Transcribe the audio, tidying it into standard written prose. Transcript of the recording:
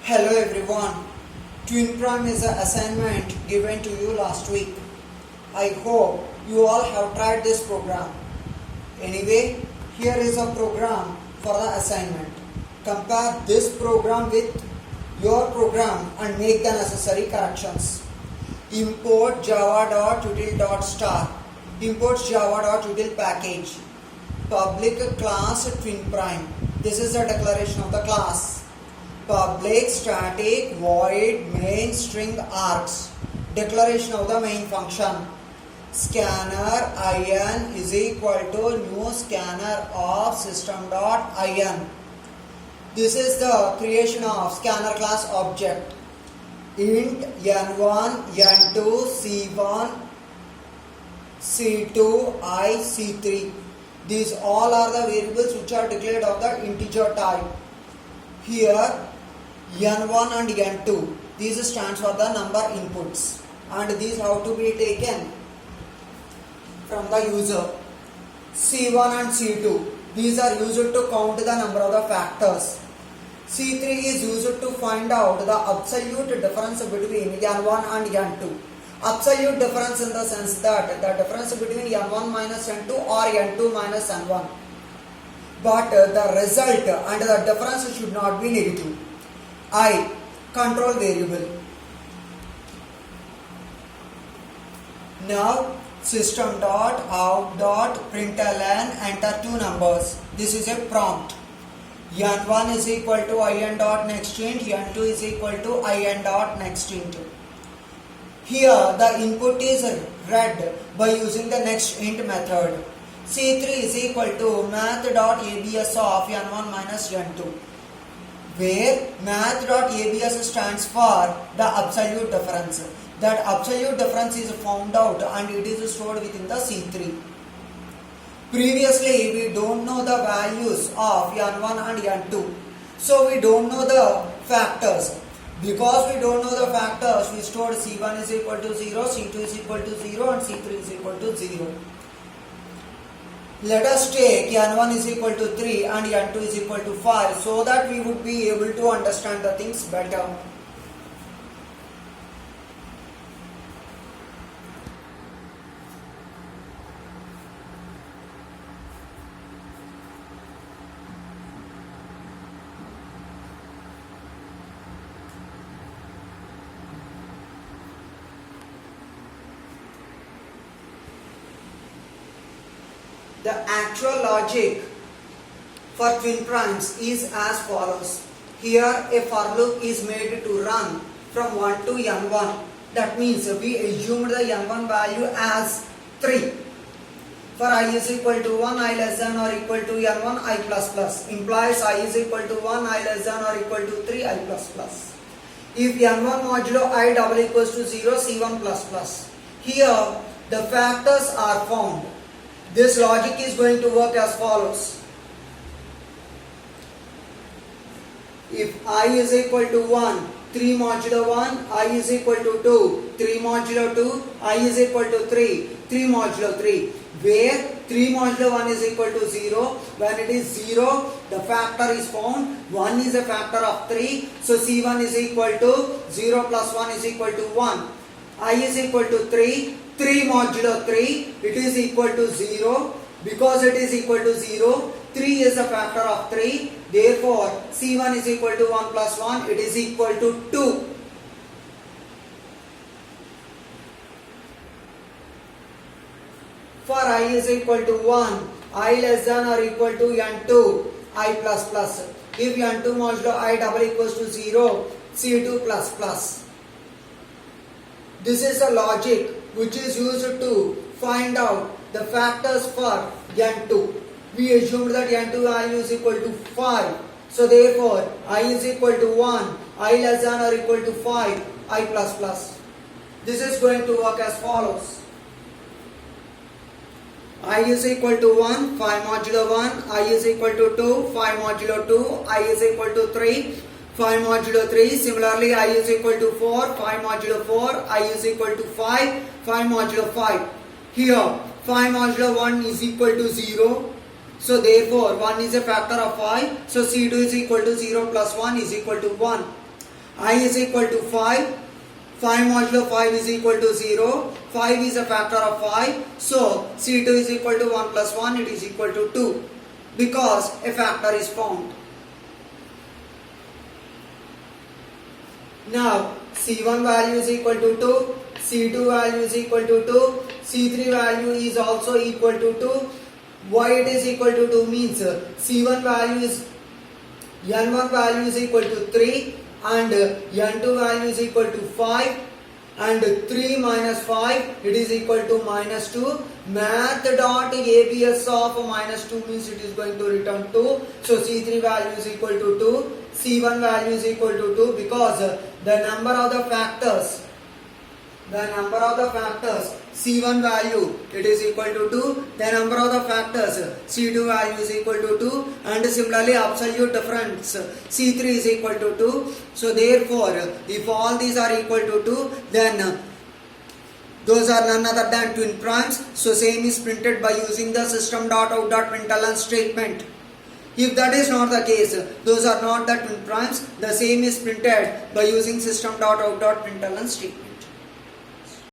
Hello everyone. Twin Prime is an assignment given to you last week. I hope you all have tried this program. Anyway, here is a program for the assignment. Compare this program with your program and make the necessary corrections. Import java.util.star. Imports java.util package. Public class twin prime. This is the declaration of the class. Public static void main string args. Declaration of the main function. Scanner in is equal to new scanner of system.in. This is the creation of scanner class object. Int n1, n2, c1, c2, I, c3. These all are the variables which are declared of the integer type. Here n1 and n2, these stands for the number inputs, and these have to be taken from the user. C1 and C2, these are used to count the number of the factors. C3 is used to find out the absolute difference between n1 and n2. Absolute difference in the sense that the difference between n1 minus n2 or n2 minus n1. But the result and the difference should not be negative. I, control variable. Now system.out.println, enter two numbers. This is a prompt. n1 is equal to in.nextInt, n2 is equal to in.nextInt. Here the input is read by using the nextInt method. C3 is equal to math.abs of n1 minus n2, where math.abs stands for the absolute difference. That absolute difference is found out and it is stored within the C3. Previously we don't know the values of n1 and n2, so we don't know the factors. Because we don't know the factors, we stored C1 is equal to 0, C2 is equal to 0 and C3 is equal to 0. Let us take n1 is equal to 3 and n2 is equal to 5 so that we would be able to understand the things better. The actual logic for twin primes is as follows. Here a for loop is made to run from 1 to n1. That means we assumed the n1 value as 3. For I is equal to 1, I less than or equal to n1, I plus plus. Implies I is equal to 1, I less than or equal to 3, I plus plus. If n1 modulo I double equals to 0, c1 plus plus. Here the factors are found. This logic is going to work as follows. If I is equal to 1, 3 modulo 1, I is equal to 2, 3 modulo 2, I is equal to 3, 3 modulo 3. Where 3 modulo 1 is equal to 0, when it is 0, the factor is found, 1 is a factor of 3, so C1 is equal to 0 plus 1 is equal to 1. I is equal to 3, 3 modulo 3, it is equal to 0. Because it is equal to 0, 3 is a factor of 3. Therefore, C1 is equal to 1 plus 1, it is equal to 2. For I is equal to 1, I less than or equal to n2, I plus plus. If n2 modulo I double equals to 0, C2 plus plus. This is the logic which is used to find out the factors for n2. We assumed that n2 value is equal to 5. So therefore, I is equal to 1, I less than or equal to 5, I plus plus. This is going to work as follows. I is equal to 1, 5 modulo 1, I is equal to 2, 5 modulo 2, I is equal to 3, 5 modulo 3. Similarly, I is equal to 4, 5 modulo 4, I is equal to 5, 5 modulo 5. Here, 5 modulo 1 is equal to 0. So therefore 1 is a factor of 5. So C2 is equal to 0 plus 1 is equal to 1. I is equal to 5. 5 modulo 5 is equal to 0. 5 is a factor of 5. So C2 is equal to 1 plus 1, it is equal to 2. Because a factor is found. Now C1 value is equal to 2. C2 value is equal to 2. C3 value is also equal to 2. Why it is equal to 2 means C1 value is N1 value is equal to 3 and N2 value is equal to 5 and 3 minus 5 it is equal to minus 2. Math dot ABS of minus 2 means it is going to return 2. So C3 value is equal to 2. C1 value is equal to 2 because the number of the factors C1 value it is equal to 2, the number of the factors C2 value is equal to 2 and similarly absolute difference C3 is equal to 2. So therefore if all these are equal to 2 then those are none other than twin primes. So same is printed by using the system.out.println statement. If that is not the case, those are not the twin primes, the same is printed by using system.out.println statement.